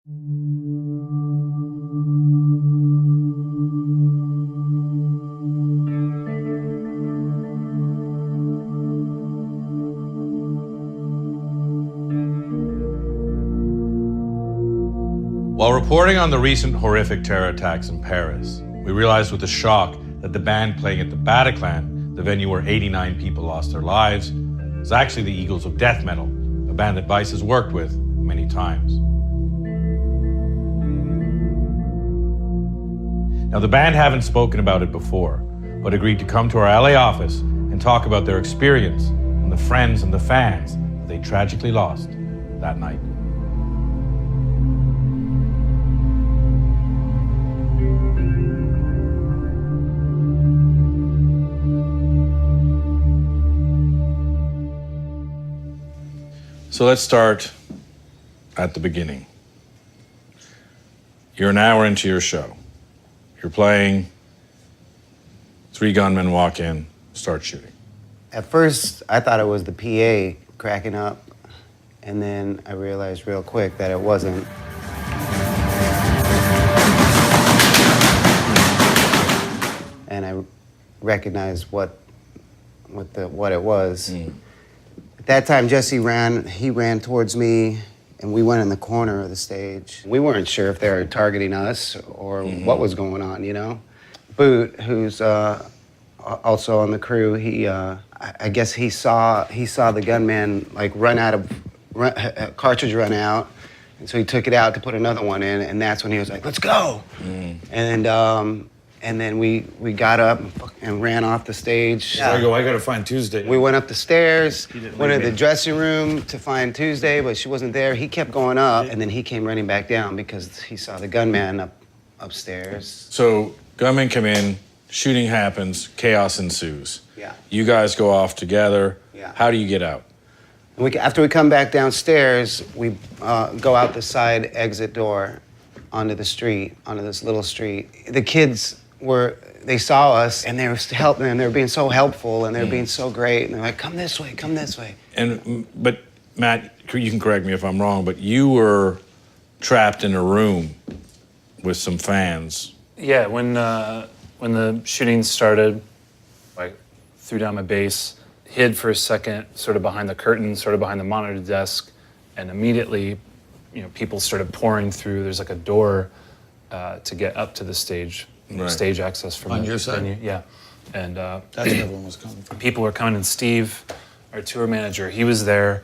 While reporting on the recent horrific terror attacks in Paris, we realized with a shock that the band playing at the Bataclan, the venue where 89 people lost their lives, was actually the Eagles of Death Metal, a band that Vice has worked with many times. Now, the band haven't spoken about it before, but agreed to come to our LA office and talk about their experience and the friends and the fans that they tragically lost that night. So let's start at the beginning. You're an hour into your show. You're playing, 3 gunmen walk in, start shooting. At first, I thought it was the PA cracking up, and then I realized real quick that it wasn't. And I recognized what it was. At that time, Jesse ran towards me, and we went in the corner of the stage. We weren't sure if they were targeting us or what was going on, you know? Boot, who's also on the crew, I guess he saw the gunman like cartridge run out, and so he took it out to put another one in, and that's when he was like, "Let's go!" And then we got up and ran off the stage. I gotta find Tuesday. We went up the stairs, went into the dressing room to find Tuesday, but she wasn't there. He kept going up, and then he came running back down because he saw the gunman upstairs. So gunmen come in, shooting happens, chaos ensues. Yeah. You guys go off together. Yeah. How do you get out? After we come back downstairs, we go out the side exit door onto the street, onto this little street. The kids they saw us, and they were helping, and they were being so helpful, and they were being so great, and they're like, come this way, come this way. But Matt, you can correct me if I'm wrong, but you were trapped in a room with some fans. Yeah, when the shooting started, I threw down my bass, hid for a second, sort of behind the curtain, sort of behind the monitor desk, and immediately, people started pouring through. There's like a door to get up to the stage. Right. Stage access from on the your side. venue. Yeah, and That's where everyone was coming from. people were coming, and Steve, our tour manager, he was there,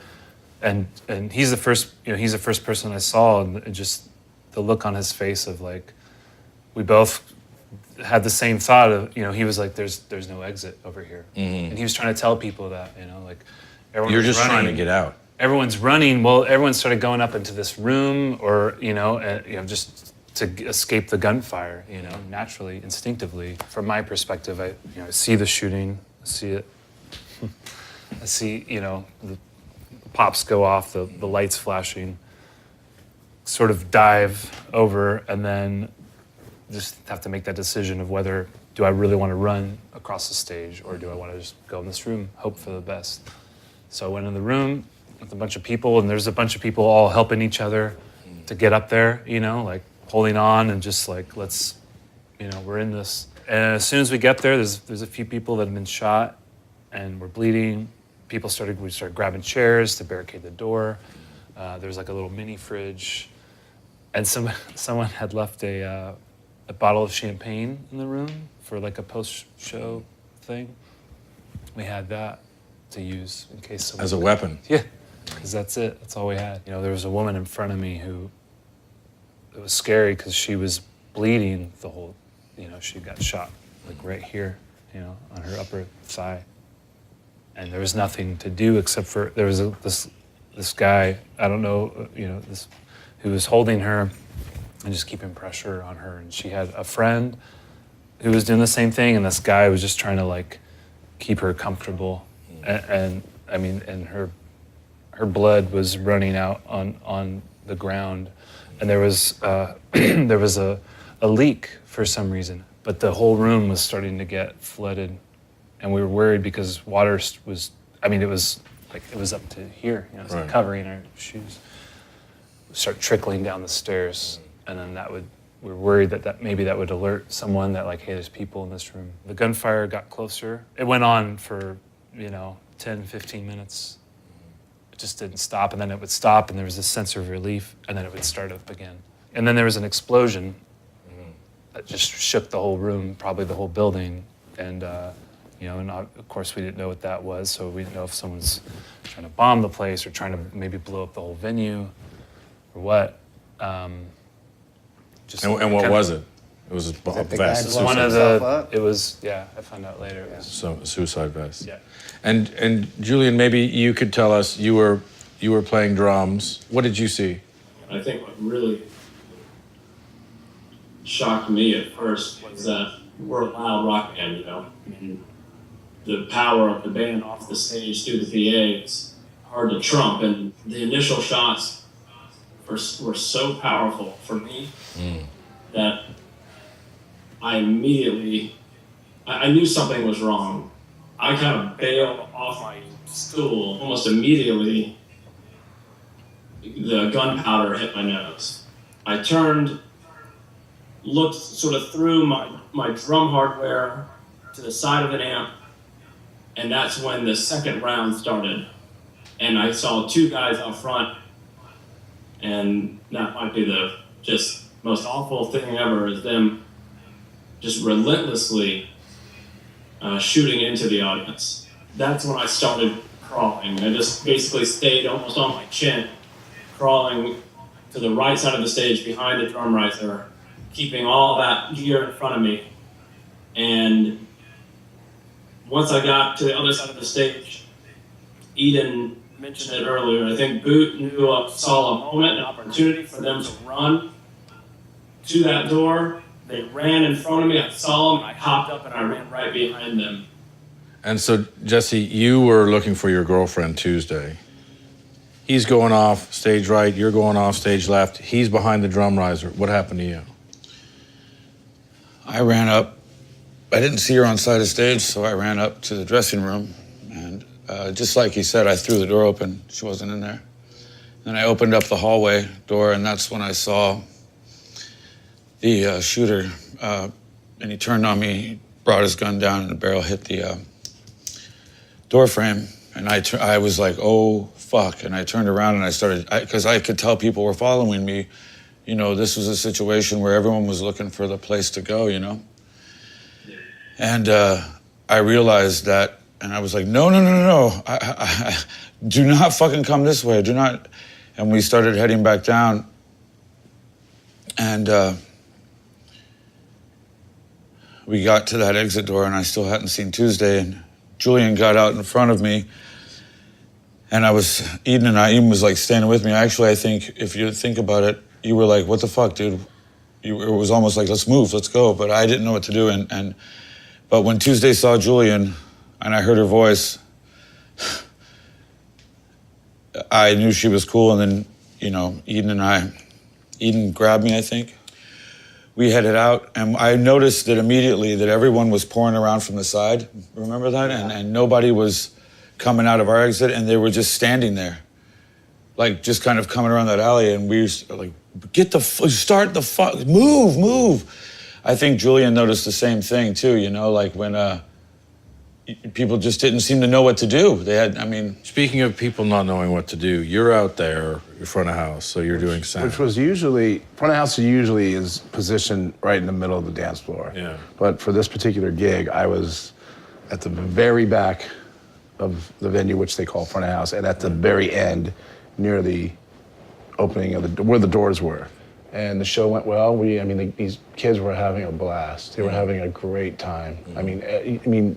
and he's the first person I saw, and just the look on his face of like, we both had the same thought of, he was like, there's no exit over here, and he was trying to tell people that, like, everyone's You're just running. trying to get out. Everyone's running. Well, everyone started going up into this room, or just to escape the gunfire, naturally, instinctively. From my perspective, I see the shooting, I see it. I see, the pops go off, the lights flashing, sort of dive over, and then just have to make that decision of whether, do I really want to run across the stage, or do I want to just go in this room, hope for the best? So I went in the room with a bunch of people, and there's a bunch of people all helping each other to get up there, like holding on and just like, let's, we're in this. And as soon as we get there, there's a few people that have been shot and we're bleeding. We started grabbing chairs to barricade the door. There's like a little mini fridge. And someone had left a bottle of champagne in the room for like a post-show thing. We had that to use in case someone... As a weapon? Yeah, because that's it. That's all we had. There was a woman in front of me who... It was scary because she was bleeding the whole... she got shot like right here, on her upper thigh. And there was nothing to do except for... There was this guy, I don't know, who was holding her and just keeping pressure on her. And she had a friend who was doing the same thing, and this guy was just trying to like keep her comfortable. And her blood was running out on the ground, and there was a leak for some reason, but the whole room was starting to get flooded, and we were worried because water was, it was up to here, it was like covering our shoes. It was start trickling down the stairs, and then we're worried that maybe that would alert someone that like, hey, there's people in this room. The gunfire got closer. It went on for 10, 15 minutes. It just didn't stop, and then it would stop, and there was a sense of relief, and then it would start up again. And then there was an explosion that just shook the whole room, probably the whole building, and and of course we didn't know what that was, so we didn't know if someone's trying to bomb the place or trying to maybe blow up the whole venue or what. And what was it? It was a vest. It was, I found out later. It was So a suicide vest. Yeah. And Julian, maybe you could tell us, you were playing drums. What did you see? I think what really shocked me at first was that we're a loud rock band, and the power of the band off the stage through the PA is hard to trump, and the initial shots were so powerful for me that I immediately, I knew something was wrong. I kind of bailed off my stool almost immediately. The gunpowder hit my nose. I turned, looked sort of through my drum hardware to the side of an amp, and that's when the second round started. And I saw two guys out front, and that might be the just most awful thing ever, is them just relentlessly shooting into the audience. That's when I started crawling. I just basically stayed almost on my chin, crawling to the right side of the stage behind the drum riser, keeping all that gear in front of me. And once I got to the other side of the stage, Eden mentioned it earlier, I think Boot saw a moment, an opportunity for them to run to that door. They ran in front of me, I saw them, I hopped up and I ran right behind them. And so, Jesse, you were looking for your girlfriend Tuesday. He's going off stage right, you're going off stage left. He's behind the drum riser. What happened to you? I ran up. I didn't see her on side of stage, so I ran up to the dressing room. And just like he said, I threw the door open. She wasn't in there. Then I opened up the hallway door, and that's when I saw the shooter. And he turned on me, brought his gun down, and the barrel hit the door frame. And I was like, oh, fuck. And I turned around and I started, because I could tell people were following me. This was a situation where everyone was looking for the place to go, And I realized that, and I was like, no. I do not fucking come this way, do not. And we started heading back down. And we got to that exit door, and I still hadn't seen Tuesday, and Julian got out in front of me, and Eden was like standing with me. Actually, I think if you think about it, you were like, what the fuck, dude? It was almost like, let's move, let's go. But I didn't know what to do. But when Tuesday saw Julian and I heard her voice, I knew she was cool. And then, Eden grabbed me, I think. We headed out, and I noticed that immediately that everyone was pouring around from the side. Remember that? And nobody was coming out of our exit, and they were just standing there, like just kind of coming around that alley. And we were like, move. I think Julian noticed the same thing too, like when people just didn't seem to know what to do. Speaking of people not knowing what to do, you're out there in front of house, so you're doing sound. Which was usually, front of house usually is positioned right in the middle of the dance floor. Yeah. But for this particular gig, I was at the very back of the venue, which they call front of house, and at the very end, near the opening of where the doors were. And the show went well. These kids were having a blast. They were having a great time.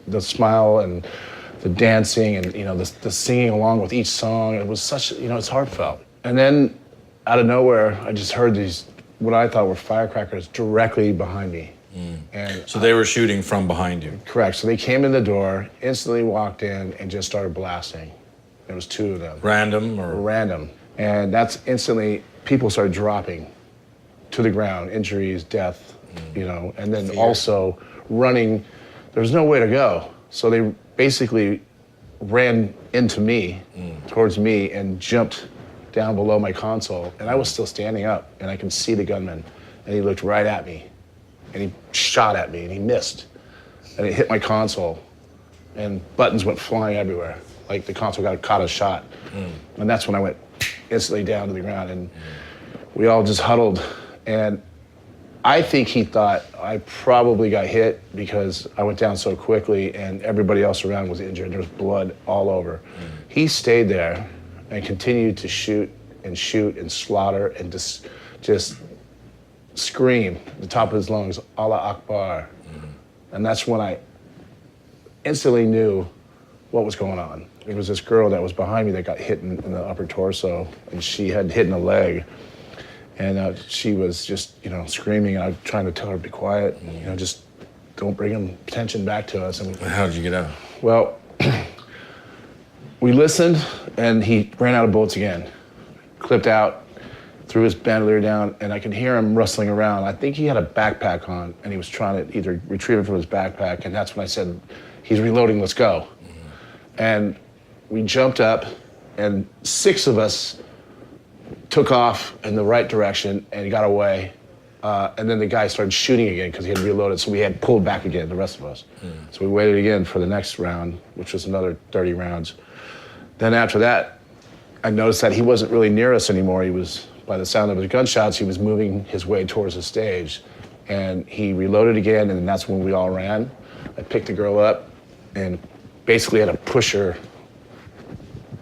The smile and the dancing and the singing along with each song. It was such it's heartfelt. And then out of nowhere, I just heard these what I thought were firecrackers directly behind me. And so they were shooting from behind you. Correct. So they came in the door, instantly walked in, and just started blasting. There was two of them. Random or? Random. And that's instantly people started dropping to the ground, injuries, death, and then also running. There was no way to go. So they basically ran into me, towards me, and jumped down below my console, and I was still standing up, and I could see the gunman, and he looked right at me, and he shot at me, and he missed, and it hit my console, and buttons went flying everywhere, like the console got caught a shot, and that's when I went instantly down to the ground, and we all just huddled, and I think he thought I probably got hit because I went down so quickly and everybody else around was injured. There was blood all over. He stayed there and continued to shoot and slaughter and just scream at the top of his lungs, Allah Akbar. And that's when I instantly knew what was going on. There was this girl that was behind me that got hit in the upper torso, and she had hit in the leg. And she was just, screaming, and I was trying to tell her to be quiet, just don't bring attention back to us. And How did you get out? well, we listened, and he ran out of bullets again. Clipped out, threw his bandolier down, and I could hear him rustling around. I think he had a backpack on, and he was trying to either retrieve it from his backpack, and that's when I said, he's reloading, let's go. And we jumped up, and 6 of us took off in the right direction and he got away. And then the guy started shooting again because he had reloaded, so we had pulled back again, the rest of us. So we waited again for the next round, which was another 30 rounds. Then after that, I noticed that he wasn't really near us anymore. He was, by the sound of his gunshots, he was moving his way towards the stage. And he reloaded again, and that's when we all ran. I picked the girl up and basically had to push her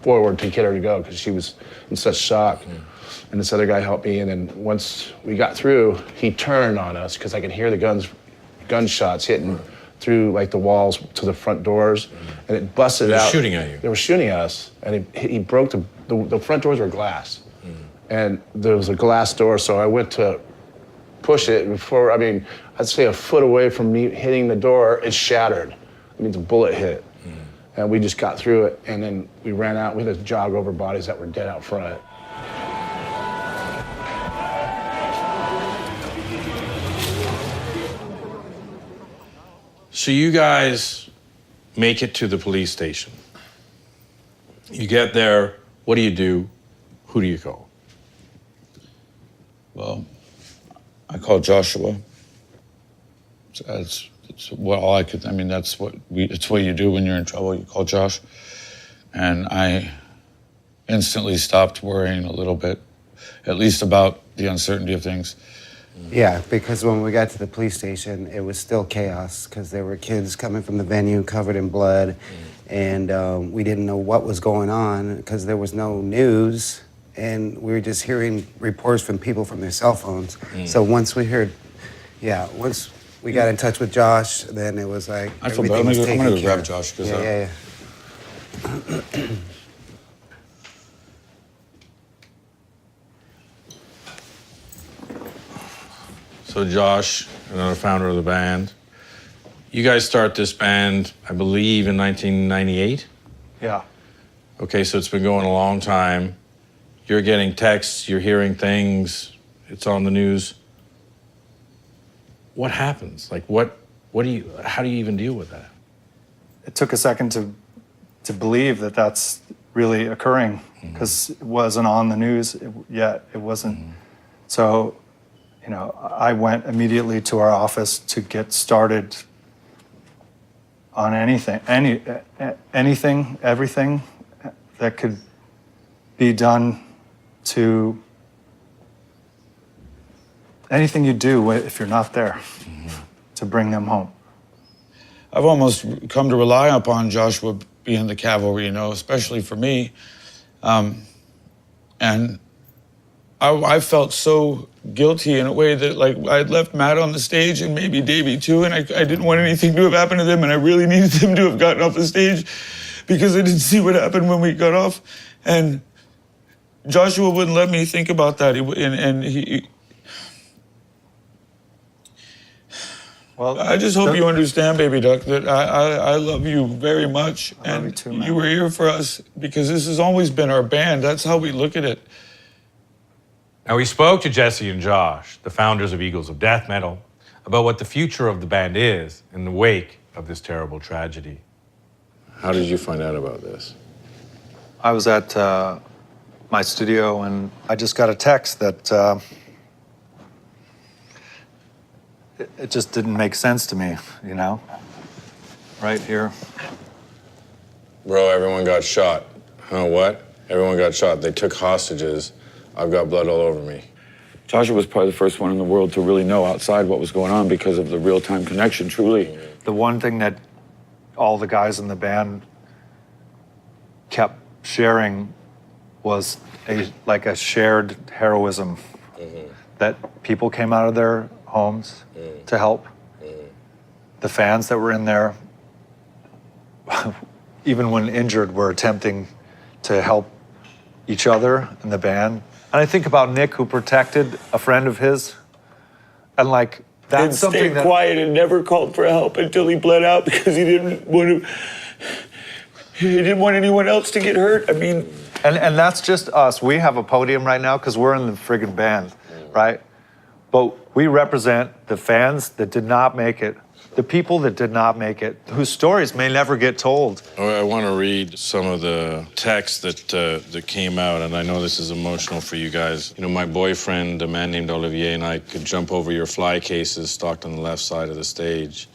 forward to get her to go because she was in such shock. And this other guy helped me, and then once we got through, he turned on us because I could hear the gunshots hitting through like the walls to the front doors, and it busted out. They were shooting at you. They were shooting at us, and he broke the front doors were glass, and there was a glass door, so I went to push it before, I'd say a foot away from me hitting the door, it shattered. I mean, the bullet hit. And we just got through it, and then we ran out. We had to jog over bodies that were dead out front. So you guys make it to the police station. You get there, what do you do? Who do you call? Well, I called Joshua. It's all I could. It's what you do when you're in trouble. You call Josh, and I instantly stopped worrying a little bit, at least about the uncertainty of things. Yeah, because when we got to the police station, it was still chaos because there were kids coming from the venue covered in blood, and we didn't know what was going on because there was no news, and we were just hearing reports from people from their cell phones. So once we got in touch with Josh, then it was like I feel bad. I'm gonna go grab Josh. Yeah. So Josh, another founder of the band, you guys start this band, I believe, in 1998? Yeah. Okay, so it's been going a long time. You're getting texts, you're hearing things, it's on the news. What happens? Like, how do you even deal with that? It took a second to believe that that's really occurring because it wasn't on the news yet. It wasn't. So, I went immediately to our office to get started on anything, everything that could be done to anything you do if you're not there to bring them home. I've almost come to rely upon Joshua being the cavalry, especially for me. And I felt so guilty in a way that, I'd left Matt on the stage and maybe Davey too, and I didn't want anything to have happened to them, and I really needed them to have gotten off the stage because I didn't see what happened when we got off. And Joshua wouldn't let me think about that. Well, I just hope you understand, Baby Duck, that I love you very much. I love you too, man. You were here for us because this has always been our band. That's how we look at it. Now, we spoke to Jesse and Josh, the founders of Eagles of Death Metal, about what the future of the band is in the wake of this terrible tragedy. How did you find out about this? I was at my studio, and I just got a text that it just didn't make sense to me, you know? Right here. Bro, everyone got shot. Huh, what? Everyone got shot. They took hostages. I've got blood all over me. Joshua was probably the first one in the world to really know outside what was going on because of the real-time connection, truly. The one thing that all the guys in the band kept sharing was a shared heroism. That people came out of their homes to help. The fans that were in there, even when injured, were attempting to help each other in the band. And I think about Nick, who protected a friend of his, and like that's And something stayed that quiet and never called for help until he bled out because he didn't want anyone else to get hurt. I mean, and that's just us. We have a podium right now because we're in the friggin' band, right? But we represent the fans that did not make it, the people that did not make it, whose stories may never get told. I want to read some of the text that came out, and I know this is emotional for you guys. You know, my boyfriend, a man named Olivier, and I could jump over your fly cases stocked on the left side of the stage.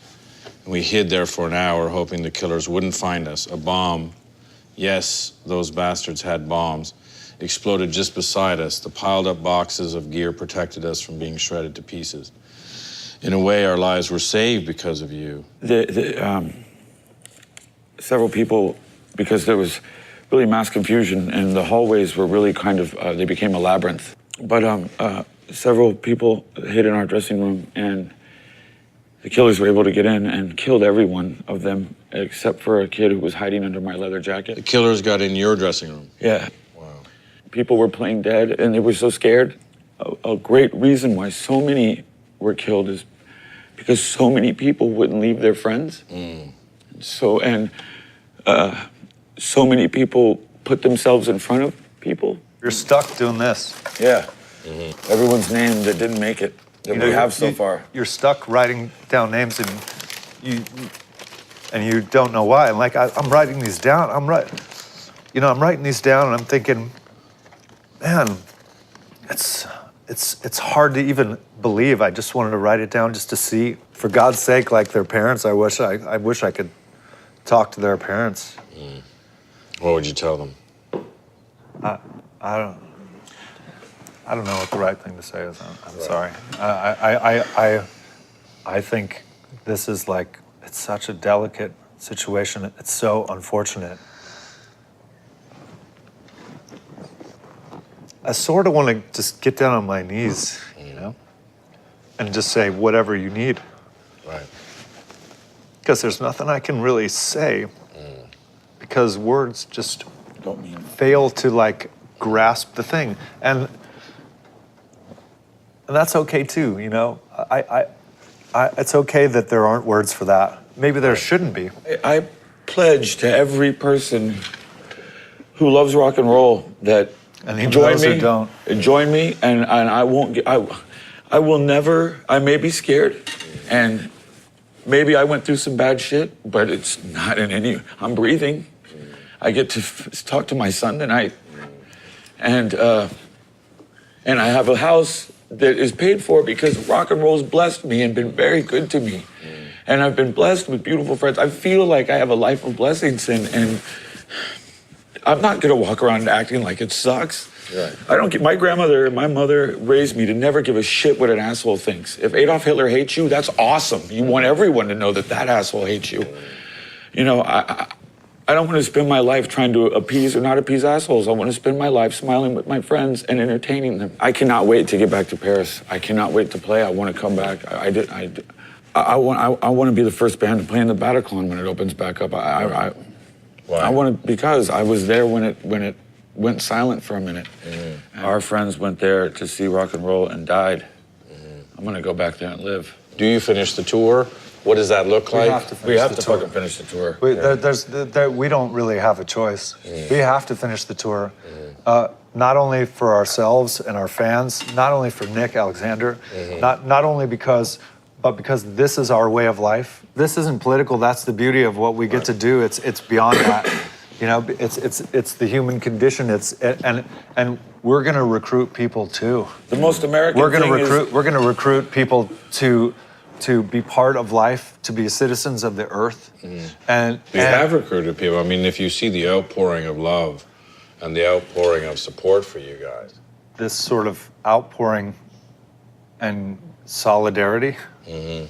And we hid there for an hour, hoping the killers wouldn't find us. A bomb, yes, those bastards had bombs, exploded just beside us. The piled up boxes of gear protected us from being shredded to pieces. In a way, our lives were saved because of you. Several people, because there was really mass confusion and the hallways were really kind of, they became a labyrinth. But several people hid in our dressing room and the killers were able to get in and killed every one of them except for a kid who was hiding under my leather jacket. The killers got in your dressing room? Yeah. Wow. People were playing dead and they were so scared. A great reason why so many were killed is because so many people wouldn't leave their friends. So many people put themselves in front of people. You're stuck doing this. Yeah. Everyone's name that didn't make it that we have so far. You're stuck writing down names and you don't know why. And like I'm writing these down. I'm writing these down and I'm thinking, man, it's hard to even believe. I just wanted to write it down just to see. For God's sake, like their parents, I wish I could talk to their parents. What would you tell them? I don't know what the right thing to say is. I'm sorry. I think this is like, it's such a delicate situation. It's so unfortunate. I sort of want to just get down on my knees, you know, and just say whatever you need. Right. Because there's nothing I can really say because words just fail to like grasp the thing. And that's okay too, you know. It's okay that there aren't words for that. Maybe there shouldn't be. I pledge to every person who loves rock and roll that And join those me, who don't. join me, and I won't get. I will never. I may be scared, and maybe I went through some bad shit, but it's not in any. I'm breathing. I get to talk to my son tonight, and I have a house that is paid for because rock and roll's blessed me and been very good to me, and I've been blessed with beautiful friends. I feel like I have a life of blessings, and I'm not gonna walk around acting like it sucks. Right. I don't get. My grandmother and my mother raised me to never give a shit what an asshole thinks. If Adolf Hitler hates you, that's awesome. You want everyone to know that that asshole hates you. You know, I don't want to spend my life trying to appease or not appease assholes. I want to spend my life smiling with my friends and entertaining them. I cannot wait to get back to Paris. I cannot wait to play. I want to come back. I want to be the first band to play in the Bataclan when it opens back up. Why? I want to, because I was there when it went silent for a minute. Our friends went there to see rock and roll and died. I'm gonna go back there and live. Do you finish the tour? What does that look like? We have to fucking finish the tour. We don't really have a choice. We have to finish the tour, not only for ourselves and our fans, not only for Nick Alexander, not only because, but because this is our way of life. This isn't political. That's the beauty of what we get to do. It's beyond that. You know, it's the human condition. And we're going to recruit people too. The most American We're going to thing is- recruit. We're going to recruit people to be part of life, to be citizens of the earth. And We have recruited people. I mean, if you see the outpouring of love and the outpouring of support for you guys. this sort of outpouring and solidarity. You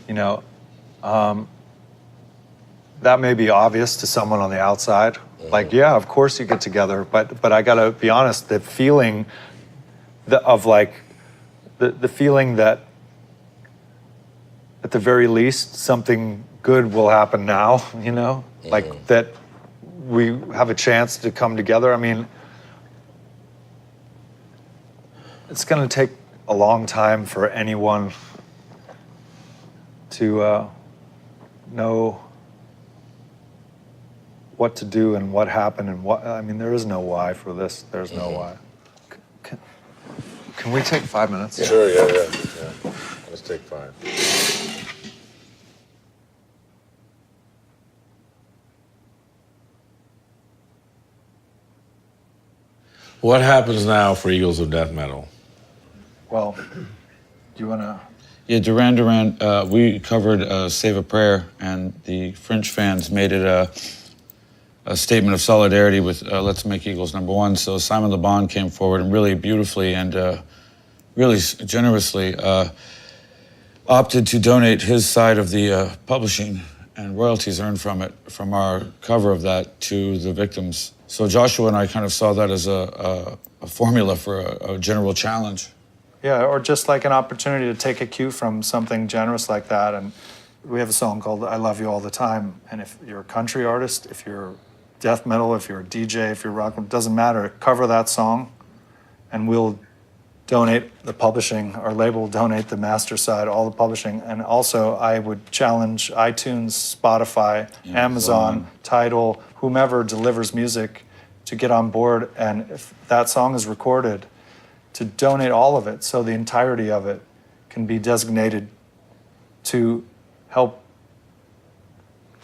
know, that may be obvious to someone on the outside. Like, yeah, of course you get together, but I gotta be honest. The feeling the feeling that at the very least something good will happen now. You know, like that we have a chance to come together. I mean, it's going to take a long time for anyone to know what to do and what happened and what. I mean, there is no why for this. There's no why. Can we take 5 minutes? Sure, yeah. Let's take 5. What happens now for Eagles of Death Metal? Well, do you want to? Yeah, Duran Duran, we covered Save a Prayer, and the French fans made it a statement of solidarity with Let's Make Eagles #1. So Simon Le Bon came forward and really beautifully and really generously opted to donate his side of the publishing and royalties earned from it, from our cover of that, to the victims. So Joshua and I kind of saw that as a formula for a general challenge. Yeah, or just like an opportunity to take a cue from something generous like that. And we have a song called I Love You All the Time. And if you're a country artist, if you're death metal, if you're a DJ, if you're rock, it doesn't matter. Cover that song and we'll donate the publishing. Our label will donate the master side, all the publishing. And also I would challenge iTunes, Spotify, Amazon, Tidal, whomever delivers music to get on board. And if that song is recorded, to donate all of it, so the entirety of it can be designated to help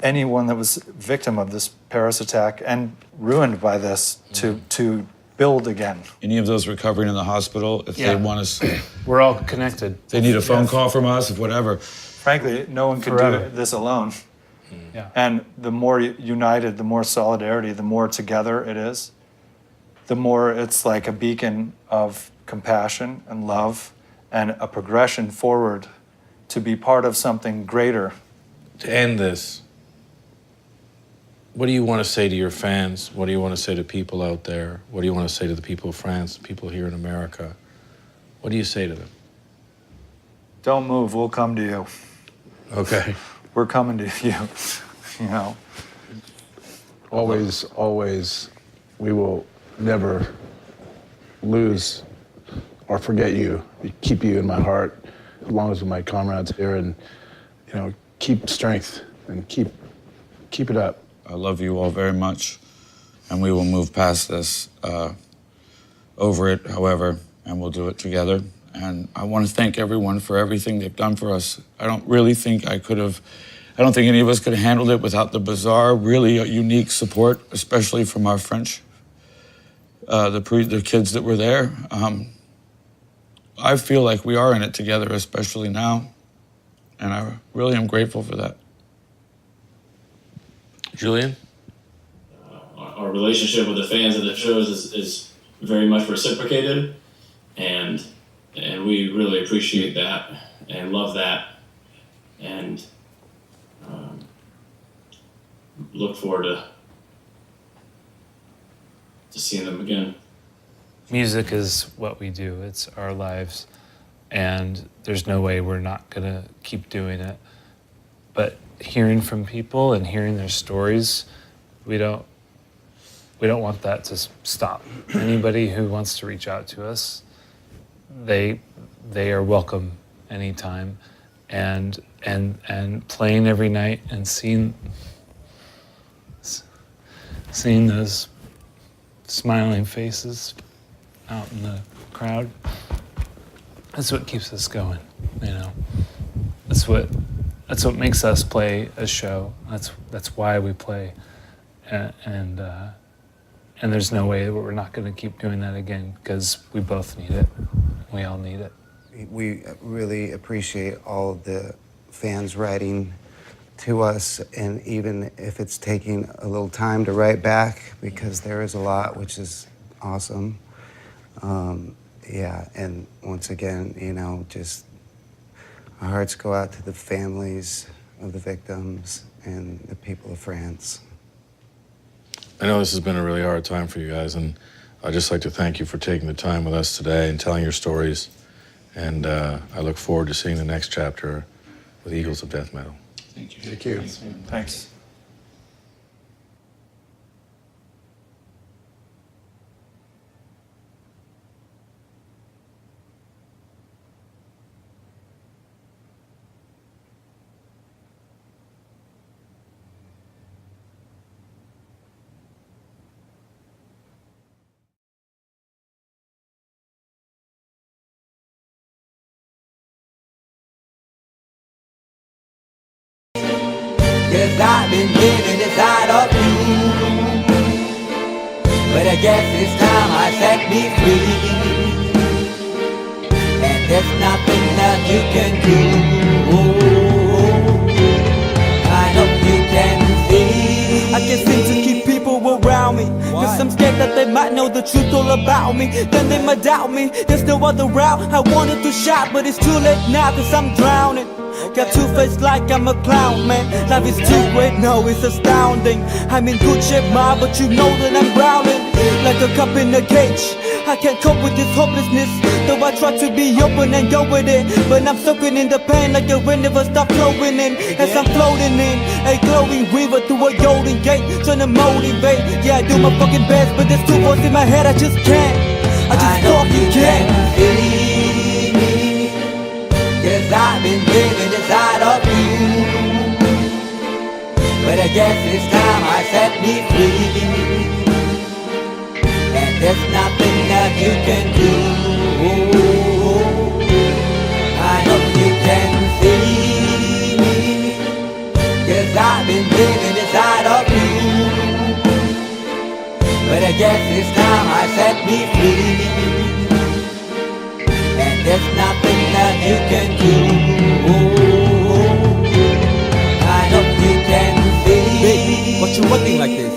anyone that was victim of this Paris attack and ruined by this to build again. Any of those recovering in the hospital, if they want us, We're all connected. they need a phone call from us, if whatever. Frankly, no one could Forever. do this alone. Yeah. And the more united, the more solidarity, the more together it is, the more it's like a beacon of compassion and love and a progression forward to be part of something greater. To end this, what do you want to say to your fans? What do you want to say to people out there? What do you want to say to the people of France, people here in America? What do you say to them? Don't move, we'll come to you. Okay. We're coming to you, you know. Always, we will never lose or forget you. Keep you in my heart, as long as my comrades here, and you know, keep strength and keep it up. I love you all very much, and we will move past this, over it, however, and we'll do it together. And I want to thank everyone for everything they've done for us. I don't think any of us could have handled it without the bizarre, really unique support, especially from our French, the kids that were there. I feel like we are in it together, especially now, and I really am grateful for that. Julian? Our relationship with the fans of the shows is very much reciprocated, and we really appreciate that and love that, and look forward to seeing them again. Music is what we do. It's our lives, and there's no way we're not gonna keep doing it. But hearing from people and hearing their stories, we don't want that to stop. Anybody who wants to reach out to us, they are welcome anytime, and playing every night and seeing those smiling faces out in the crowd. That's what keeps us going, you know. That's what makes us play a show. That's why we play. and there's no way that we're not going to keep doing that again because we both need it. We all need it. We really appreciate all the fans writing to us, and even if it's taking a little time to write back, because there is a lot, which is awesome. Yeah, and once again, you know, just our hearts go out to the families of the victims and the people of France. I know this has been a really hard time for you guys, and I'd just like to thank you for taking the time with us today and telling your stories. And I look forward to seeing the next chapter with Eagles of Death Metal. Thank you. Thank you. Thanks. Cause I've been living inside of you. But I guess it's time I set me free. And there's nothing that you can do. I know you can see. I can't seem to keep people around me. Cause I'm scared that they might know the truth all about me. Then they might doubt me. There's no other route. I wanted to shout, but it's too late now cause I'm drowning. Got two-faced like I'm a clown, man. Life is too great, no, it's astounding. I'm in good shape, ma, but you know that I'm drowning like a cup in a cage. I can't cope with this hopelessness, though I try to be open and go with it. But I'm soaking in the pain like the wind never stop flowing in. As I'm floating in a glowing river through a golden gate, trying to motivate. Yeah, I do my fucking best, but there's two voices in my head, I just can't. I just fucking can't. Cause I've been living inside of you. But I guess it's time I set me free. And there's nothing that you can do. I know you can see me. Cause I've been living inside of you. But I guess it's time I set me free. And there's nothing that you can do. I know you can see. Baby, what you acting like this?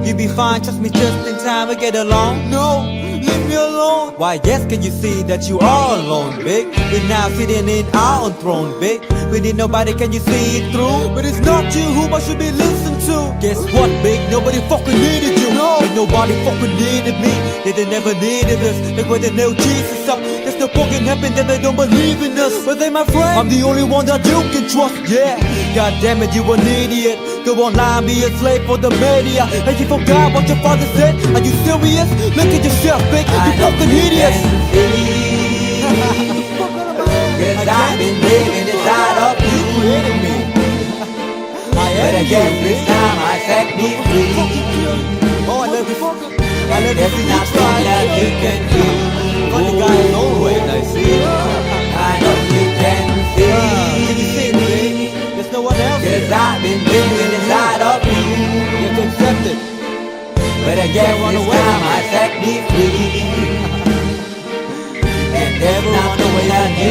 You be fine, trust me, just in time to get along. No, leave me alone. Why, yes, can you see that you are alone, big? We're now sitting in our own throne, big. We need nobody, can you see it through? But it's not you who I should be listening to. Guess what, big? Nobody fucking needed you. No, ain't nobody fucking needed me. They never needed us. They were the nail Jesus up. There's no fucking happen that they don't believe in us. But they my friend, I'm the only one that you can trust. Yeah, god damn it, you an idiot. Go online, be a slave for the media. And you forgot what your father said. Are you serious? Look at yourself, big. You fucking idiots. Cause I've been living inside of you. You created me. But I guess this time I set me free. Oh, I love you. I love There's you. nothing that you can do. Funny guy is always I see. I know you can Can you see. see it, big? There's no one else. Cause I've been living inside of you. You have to accept it. But I guess this time I set me free. And there's nothing that you